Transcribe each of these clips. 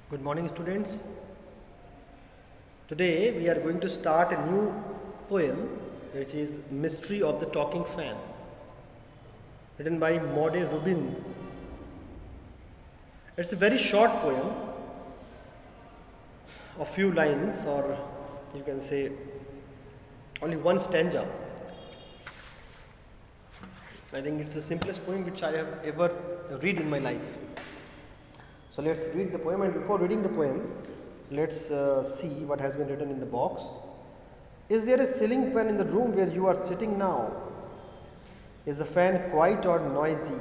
Good morning, students. Today we are going to start a new poem which is Mystery of the Talking Fan, written by Maude Rubin. It's a very short poem, a few lines, or you can say only one stanza. I think it's the simplest poem which I have ever read in my life. So let's read the poem, and before reading the poem, let's see what has been written in the box. Is there a ceiling fan in the room where you are sitting now? Is the fan quiet or noisy?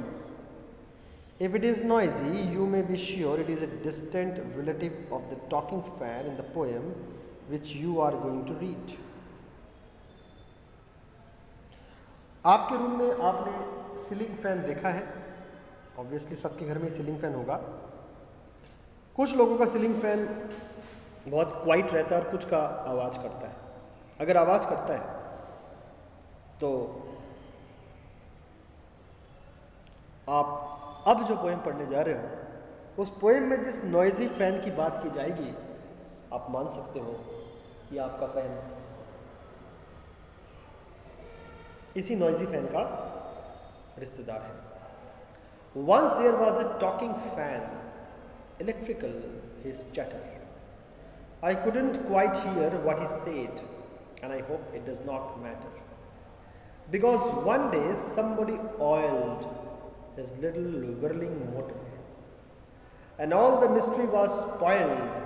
If it is noisy, you may be sure it is a distant relative of the talking fan in the poem which you are going to read. आपके room में आपने ceiling fan देखा है? Obviously सबके घर में ceiling fan होगा. कुछ लोगों का सीलिंग फैन बहुत क्वाइट रहता है और कुछ का आवाज़ करता है. अगर आवाज़ करता है तो आप अब जो पोएम पढ़ने जा रहे हो उस पोएम में जिस नॉइजी फैन की बात की जाएगी आप मान सकते हो कि आपका फैन इसी नॉइजी फैन का रिश्तेदार है. Once there was a talking fan, electrical, his chatter. I couldn't quite hear what he said, and I hope it does not matter. Because one day somebody oiled his little whirling motor, and all the mystery was spoiled.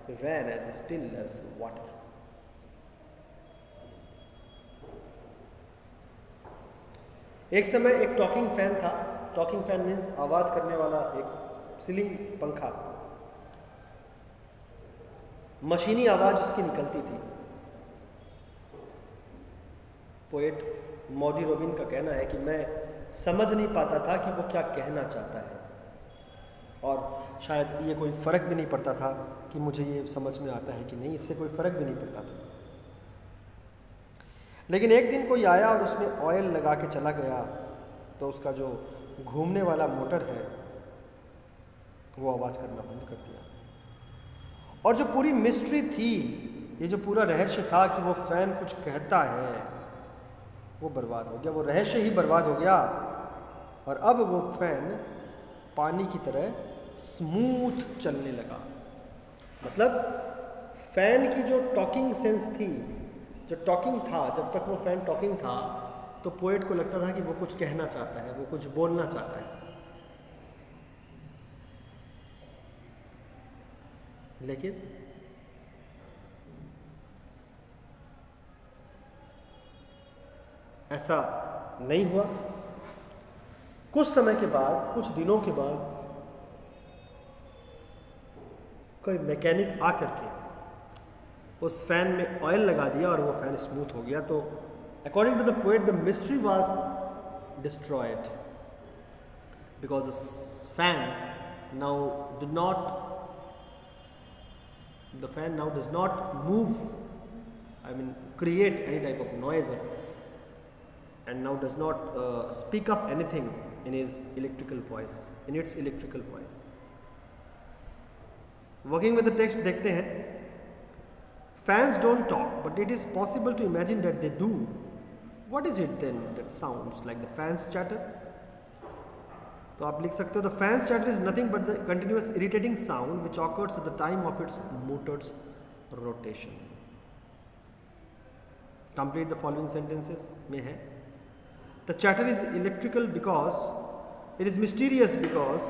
He ran as still as water. एक समय एक talking fan था. Talking fan means आवाज करने वाला एक ceiling पंखा. मशीनी आवाज उसकी निकलती थी. पोएट मौडी रोबिन का कहना है कि मैं समझ नहीं पाता था कि वो क्या कहना चाहता है, और शायद ये कोई फ़र्क भी नहीं पड़ता था कि मुझे ये समझ में आता है कि नहीं, इससे कोई फ़र्क भी नहीं पड़ता था. लेकिन एक दिन कोई आया और उसमें ऑयल लगा के चला गया तो उसका जो घूमने वाला मोटर है वो आवाज़ करना बंद कर दिया. और जो पूरी मिस्ट्री थी, ये जो पूरा रहस्य था कि वो फैन कुछ कहता है, वो बर्बाद हो गया. वो रहस्य ही बर्बाद हो गया और अब वो फैन पानी की तरह स्मूथ चलने लगा. मतलब फैन की जो टॉकिंग सेंस थी, जो टॉकिंग था, जब तक वो फैन टॉकिंग था तो पोएट को लगता था कि वो कुछ कहना चाहता है, वो कुछ बोलना चाहता है. लेकिन ऐसा नहीं हुआ. कुछ समय के बाद, कुछ दिनों के बाद कोई मैकेनिक आकर के उस फैन में ऑयल लगा दिया और वो फैन स्मूथ हो गया. तो according to the poet the mystery was destroyed because the fan now did not the fan now does not move, create any type of noise, and now does not speak up anything in its electrical voice. Working with the text, देखते हैं. Fans don't talk, but it is possible to imagine that they do. What is it then that sounds like the fans chatter? तो आप लिख सकते हो, the fans chatter is nothing but the continuous irritating sound which occurs at the time of its motor's rotation. Complete the following sentences में है. The chatter is electrical because it is mysterious because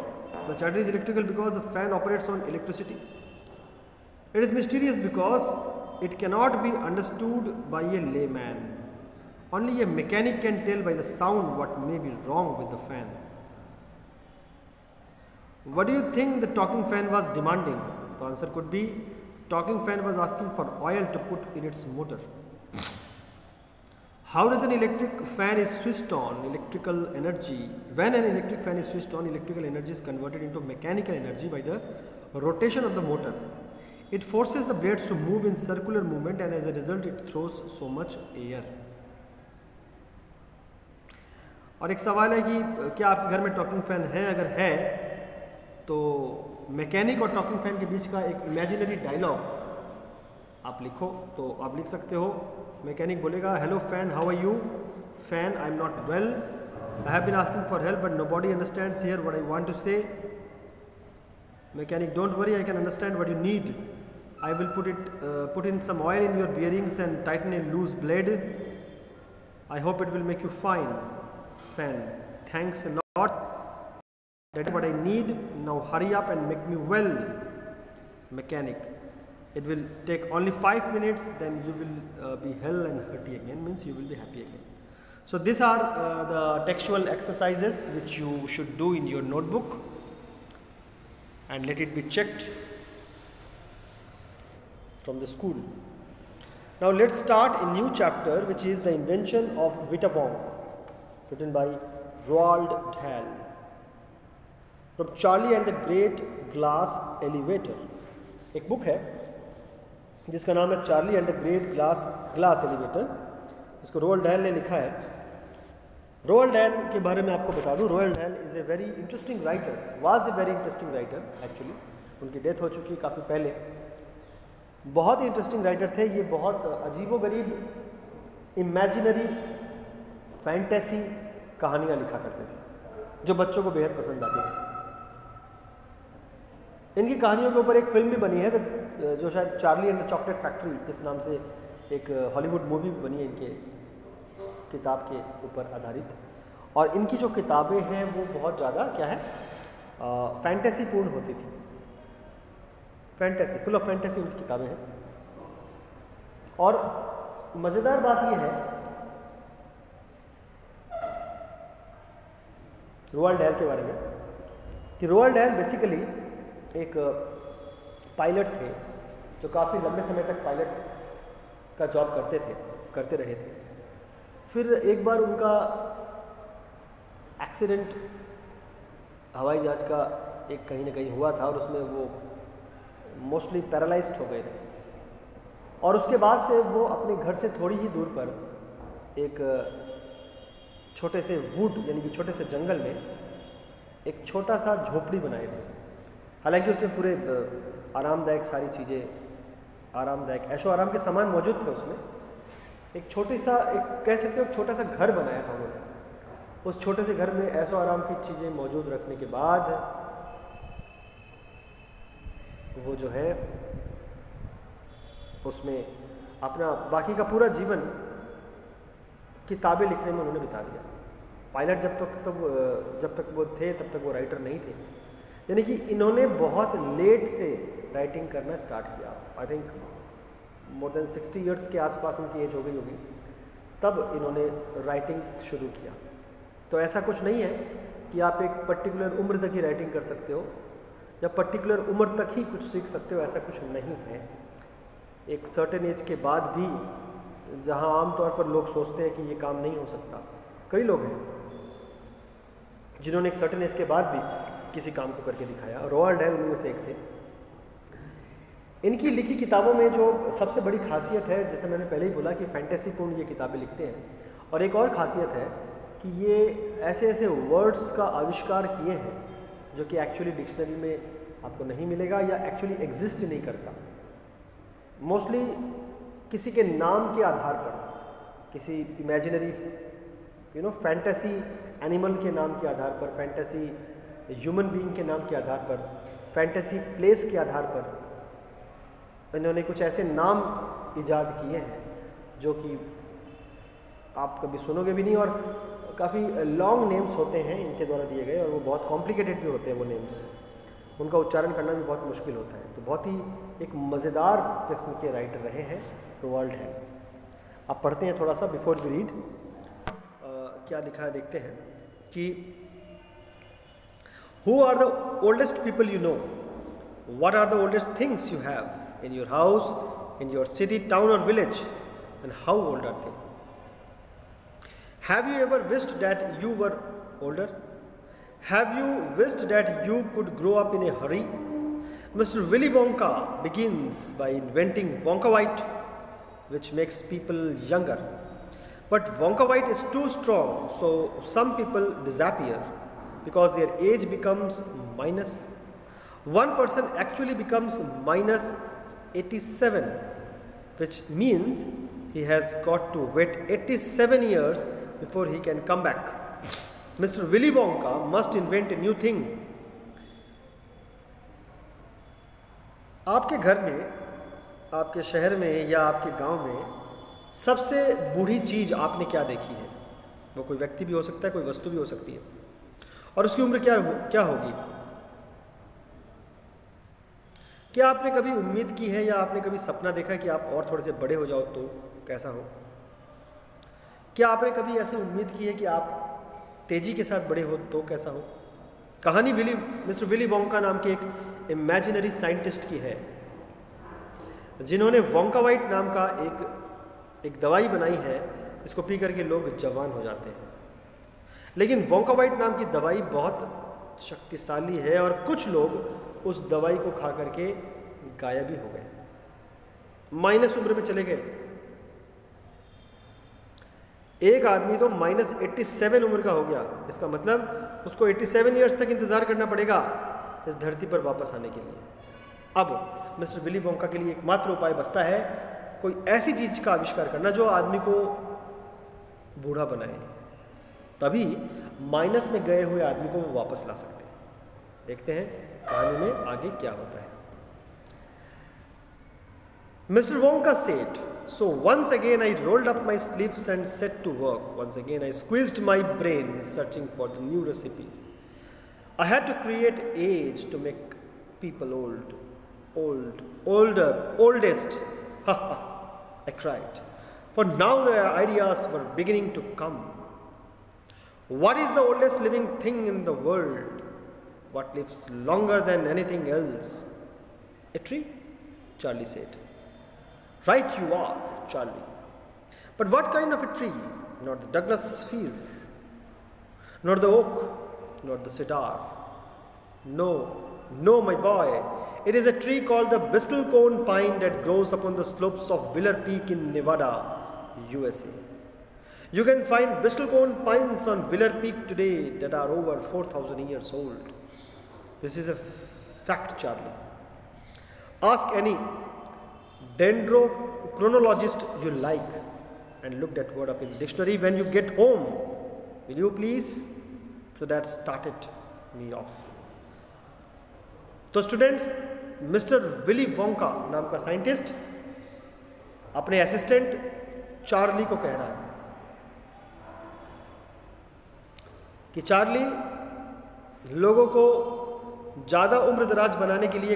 the chatter is electrical because the fan operates on electricity. It is mysterious because it cannot be understood by a layman. Only a mechanic can tell by the sound what may be wrong with the fan. What do you think the talking fan was demanding? The answer could be talking fan was asking for oil to put in its motor. How does an electric fan is switched on? Electrical energy. When an electric fan is switched on, electrical energy is converted into mechanical energy by the rotation of the motor. It forces the blades to move in circular movement and as a result it throws so much air. और एक सवाल है कि क्या आपके घर में talking fan है? अगर है तो मैकेनिक और टॉकिंग फैन के बीच का एक इमेजिनरी डायलॉग आप लिखो। तो आप लिख सकते हो, मैकेनिक बोलेगा, hello fan, how are you? Fan, I am not well, I have been asking for help but nobody understands here what I want to say. Mechanic, don't worry, I can understand what you need, I will put in some oil in your bearings and tighten a loose blade. I hope it will make you fine. Fan, thanks a lot. That's what I need. Now hurry up and make me well. Mechanic, it will take only 5 minutes, then you will be hell and hearty again, means you will be happy again. So these are the textual exercises which you should do in your notebook and let it be checked from the school. Now let's start a new chapter, which is the invention of Vitaphone, written by Roald Dahl. From Charlie and the Great Glass Elevator. एक book है जिसका नाम है Charlie and the great glass elevator, इसको रोअल्ड Dell ने लिखा है। रोअल्ड Dell के बारे में आपको बता दूं, Roald Dahl is a very interesting writer, was a very interesting writer actually. उनकी डेथ हो चुकी है काफ़ी पहले। बहुत ही इंटरेस्टिंग राइटर थे ये, बहुत अजीबोगरीब इमेजिनरी फैंटेसी कहानियाँ लिखा करते थे जो बच्चों को बेहद पसंद आती थी। इनकी कहानियों के ऊपर एक फिल्म भी बनी है जो शायद Charlie and the chocolate factory इस नाम से एक हॉलीवुड मूवी भी बनी है इनके किताब के ऊपर आधारित। और इनकी जो किताबें हैं वो बहुत ज़्यादा क्या है, फैंटेसी पूर्ण होती थी, फैंटेसी, फुल ऑफ फैंटेसी उनकी किताबें हैं। और मज़ेदार बात यह है रोअल्ड डैल के बारे में कि रोअल्ड डैल बेसिकली एक पायलट थे जो काफ़ी लंबे समय तक पायलट का जॉब करते रहे थे। फिर एक बार उनका एक्सीडेंट हवाई जहाज़ का एक कहीं ना कहीं हुआ था और उसमें वो मोस्टली पैरालाइज्ड हो गए थे। और उसके बाद से वो अपने घर से थोड़ी ही दूर पर एक छोटे से वुड यानी कि छोटे से जंगल में एक छोटा सा झोपड़ी बनाए थे। हालांकि उसमें पूरे आरामदायक सारी चीज़ें, आरामदायक ऐशो आराम के सामान मौजूद थे उसमें। एक छोटी सा, एक कह सकते हो एक छोटा सा घर बनाया था उन्होंने। उस छोटे से घर में ऐशो आराम की चीज़ें मौजूद रखने के बाद वो जो है उसमें अपना बाकी का पूरा जीवन किताबें लिखने में उन्होंने बिता दिया। पायलट जब तक वो थे तब तक वो राइटर नहीं थे, यानी कि इन्होंने बहुत लेट से राइटिंग करना स्टार्ट किया। I think more than 60 years के आसपास इनकी एज हो गई होगी तब इन्होंने राइटिंग शुरू किया। तो ऐसा कुछ नहीं है कि आप एक पर्टिकुलर उम्र तक ही राइटिंग कर सकते हो या पर्टिकुलर उम्र तक ही कुछ सीख सकते हो, ऐसा कुछ नहीं है। एक सर्टेन एज के बाद भी, जहां आमतौर पर लोग सोचते हैं कि ये काम नहीं हो सकता, कई लोग हैं जिन्होंने एक सर्टेन एज के बाद भी किसी काम को करके दिखाया। रोअल्ड डैल उनमें से एक थे। इनकी लिखी किताबों में जो सबसे बड़ी खासियत है, जैसे मैंने पहले ही बोला कि फैंटेसी पूर्ण ये किताबें लिखते हैं, और एक और खासियत है कि ये ऐसे ऐसे वर्ड्स का आविष्कार किए हैं जो कि एक्चुअली डिक्शनरी में आपको नहीं मिलेगा या एक्चुअली एग्जिस्ट नहीं करता। मोस्टली किसी के नाम के आधार पर, किसी इमेजिनरी फैंटेसी एनिमल के नाम के आधार पर, फैंटेसी ह्यूमन बीइंग के नाम के आधार पर, फैंटेसी प्लेस के आधार पर इन्होंने कुछ ऐसे नाम इजाद किए हैं जो कि आप कभी सुनोगे भी नहीं, और काफ़ी लॉन्ग नेम्स होते हैं इनके द्वारा दिए गए, और वो बहुत कॉम्प्लिकेटेड भी होते हैं वो नेम्स, उनका उच्चारण करना भी बहुत मुश्किल होता है। तो बहुत ही एक मज़ेदार किस्म के राइटर रहे हैं रोअल्ड डैल। आप पढ़ते हैं थोड़ा सा बिफोर वी रीड, क्या लिखा है देखते हैं कि Who are the oldest people you know? What are the oldest things you have in your house, in your city, town or village? And how old are they? Have you ever wished that you were older? Have you wished that you could grow up in a hurry? Mr. Willy Wonka begins by inventing Wonkawite, which makes people younger. But Wonkawite is too strong, so some people disappear because their age becomes minus. one person actually becomes minus 87, which means he has got to wait 87 years before he can come back. Mr. Willy Wonka must invent a new thing. आपके घर में, आपके शहर में या आपके गांव में सबसे बूढ़ी चीज आपने क्या देखी है? वो कोई व्यक्ति भी हो सकता है, कोई वस्तु भी हो सकती है, और उसकी उम्र क्या होगी? क्या आपने कभी उम्मीद की है या आपने कभी सपना देखा है कि आप और थोड़े से बड़े हो जाओ तो कैसा हो? क्या आपने कभी ऐसी उम्मीद की है कि आप तेजी के साथ बड़े हो तो कैसा हो? कहानी मिस्टर विली वोंका नाम के एक इमेजिनरी साइंटिस्ट की है, जिन्होंने वोंका वाइट नाम का एक दवाई बनाई है, इसको पी करके लोग जवान हो जाते हैं। लेकिन वोंका वाइट नाम की दवाई बहुत शक्तिशाली है और कुछ लोग उस दवाई को खा करके गायब ही हो गए, माइनस उम्र में चले गए। एक आदमी तो माइनस 87 उम्र का हो गया, इसका मतलब उसको 87 ईयर्स तक इंतजार करना पड़ेगा इस धरती पर वापस आने के लिए। अब मिस्टर विली वोंका के लिए एकमात्र उपाय बचता है कोई ऐसी चीज का आविष्कार करना जो आदमी को बूढ़ा बनाए, तभी माइनस में गए हुए आदमी को वो वापस ला सकते हैं। देखते हैं कहानी में आगे क्या होता है। Mr. Wonka said, so once again I rolled up my sleeves and set to work. Once again I squeezed my brain searching for the new recipe. I had to create age to make people oldest. Ha ha, I cried. For now the ideas were beginning to come. What is the oldest living thing in the world? What lives longer than anything else? A tree, Charlie said. Right you are, Charlie. But what kind of a tree? Not the Douglas fir, not the oak, not the cedar. No, my boy. It is a tree called the bristlecone pine that grows upon the slopes of Willer Peak in Nevada, USA. You can find bristlecone pines on Willer Peak today that are over 4,000 years old. This is a fact, Charlie. Ask any dendrochronologist you like and look that word up in the dictionary when you get home. Will you please? So that started me off. तो students, mister Willy Wonka नाम का scientist अपने assistant Charlie को कह रहा है कि Charlie, लोगों को ज़्यादा उम्र दराज बनाने के लिए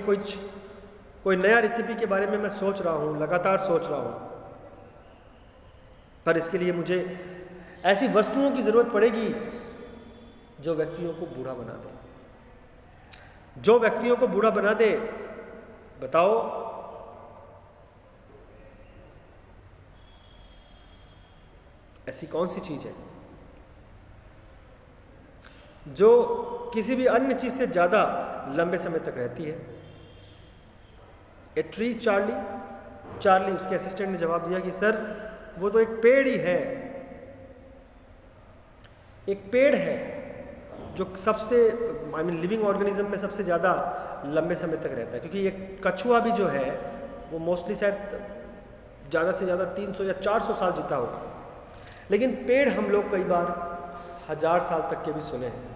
कोई नया रेसिपी के बारे में मैं सोच रहा हूँ, लगातार सोच रहा हूँ, पर इसके लिए मुझे ऐसी वस्तुओं की ज़रूरत पड़ेगी जो व्यक्तियों को बूढ़ा बना दे। जो व्यक्तियों को बूढ़ा बना दे, बताओ ऐसी कौन सी चीज़ है जो किसी भी अन्य चीज़ से ज़्यादा लंबे समय तक रहती है? A tree, Charlie. उसके असिस्टेंट ने जवाब दिया कि सर, वो तो एक पेड़ ही है। एक पेड़ है जो सबसे लिविंग ऑर्गेनिज्म में सबसे ज़्यादा लंबे समय तक रहता है, क्योंकि एक कछुआ भी जो है वो मोस्टली शायद ज़्यादा से ज़्यादा 300 या 400 साल जीता होगा, लेकिन पेड़ हम लोग कई बार 1000 साल तक के भी सुने हैं।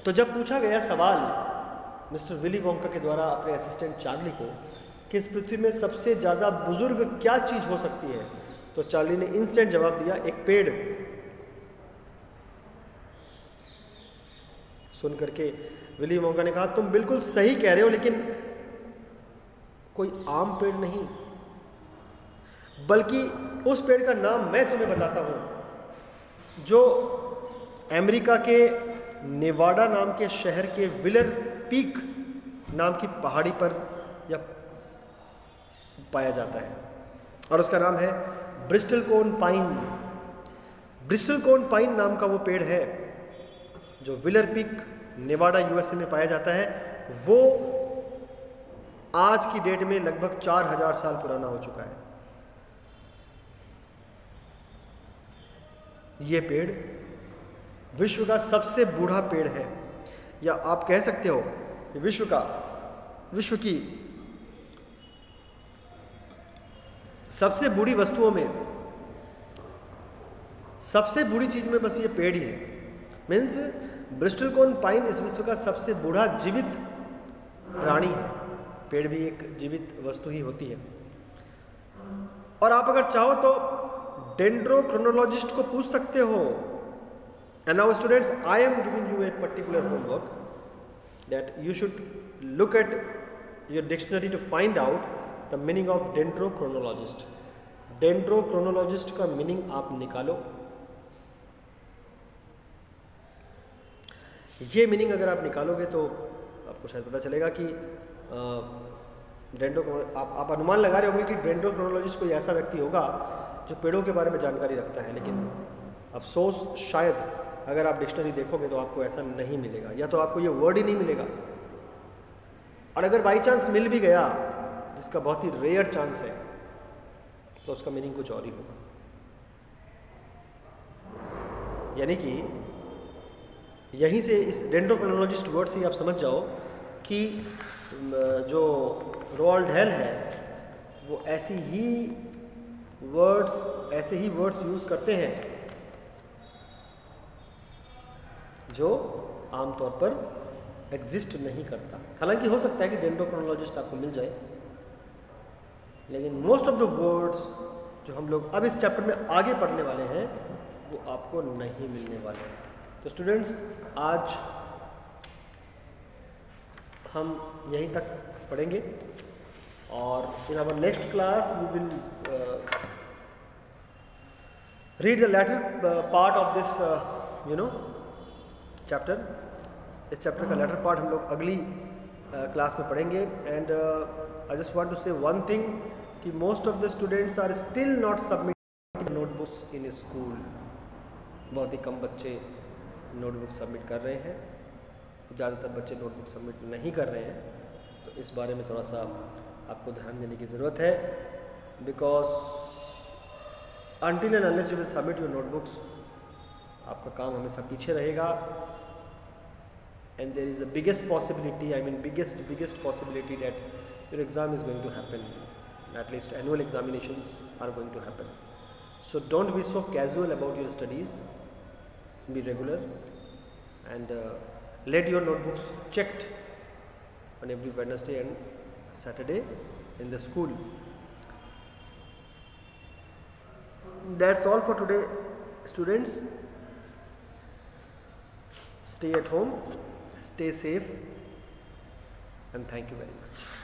तो जब पूछा गया सवाल मिस्टर विली वोंका के द्वारा अपने असिस्टेंट चार्ली को कि इस पृथ्वी में सबसे ज़्यादा बुजुर्ग क्या चीज़ हो सकती है, तो चार्ली ने इंस्टेंट जवाब दिया, एक पेड़। सुन करके विली वोंका ने कहा, तुम बिल्कुल सही कह रहे हो, लेकिन कोई आम पेड़ नहीं, बल्कि उस पेड़ का नाम मैं तुम्हें बताता हूं जो अमेरिका के नेवाडा नाम के शहर के विलर पीक नाम की पहाड़ी पर या पाया जाता है, और उसका नाम है ब्रिस्टलकोन पाइन। ब्रिस्टलकोन पाइन नाम का वो पेड़ है जो विलर पीक नेवाडा यूएसए में पाया जाता है। वो आज की डेट में लगभग 4000 साल पुराना हो चुका है। ये पेड़ विश्व का सबसे बूढ़ा पेड़ है। या आप कह सकते हो कि विश्व की सबसे बुरी वस्तुओं में सबसे बुरी चीज में बस ये पेड़ ही है। मीन्स ब्रिस्टलकॉर्न पाइन इस विश्व का सबसे बूढ़ा जीवित प्राणी है। पेड़ भी एक जीवित वस्तु ही होती है। और आप अगर चाहो तो डेंड्रोक्रोनोलॉजिस्ट को पूछ सकते हो। And now students, I am giving you a particular homework that you should look at your dictionary to find out the meaning of dendrochronologist. Dendrochronologist का मीनिंग आप निकालो। ये मीनिंग अगर आप निकालोगे तो आपको शायद पता चलेगा कि आप अनुमान लगा रहे होंगे कि डेंड्रोक्रोनोलॉजिस्ट कोई ऐसा व्यक्ति होगा जो पेड़ों के बारे में जानकारी रखता है, लेकिन अफसोस शायद अगर आप डिक्शनरी देखोगे तो आपको ऐसा नहीं मिलेगा, या तो आपको ये वर्ड ही नहीं मिलेगा, और अगर बाई चांस मिल भी गया, जिसका बहुत ही रेयर चांस है, तो उसका मीनिंग कुछ और ही होगा। यानी कि यहीं से इस डेंड्रोक्रोनोलॉजिस्ट वर्ड से आप समझ जाओ कि जो रोअल्ड हेल है वो ऐसे ही वर्ड्स यूज करते हैं जो आमतौर पर एग्जिस्ट नहीं करता। हालांकि हो सकता है कि डेंड्रोक्रोनोलॉजिस्ट आपको मिल जाए, लेकिन मोस्ट ऑफ द वर्ड्स जो हम लोग अब इस चैप्टर में आगे पढ़ने वाले हैं वो आपको नहीं मिलने वाले हैं। तो स्टूडेंट्स, आज हम यहीं तक पढ़ेंगे, और in our next class we will read the latter part of this chapter. इस चैप्टर का लेटर पार्ट हम लोग अगली क्लास में पढ़ेंगे। And I just want to say one thing कि most of the students are still not submitting notebooks in school. बहुत ही कम बच्चे नोटबुक सबमिट कर रहे हैं, ज़्यादातर बच्चे नोटबुक सबमिट नहीं कर रहे हैं। तो इस बारे में थोड़ा सा आपको ध्यान देने की ज़रूरत है, because until and unless you will submit your notebooks, आपका काम हमेशा पीछे रहेगा। And there is the biggest possibility, biggest possibility that your exam is going to happen, at least annual examinations are going to happen. So don't be so casual about your studies, be regular, and let your notebooks checked on every Wednesday and Saturday in the school. That's all for today, students. Stay at home, stay safe, and thank you very much.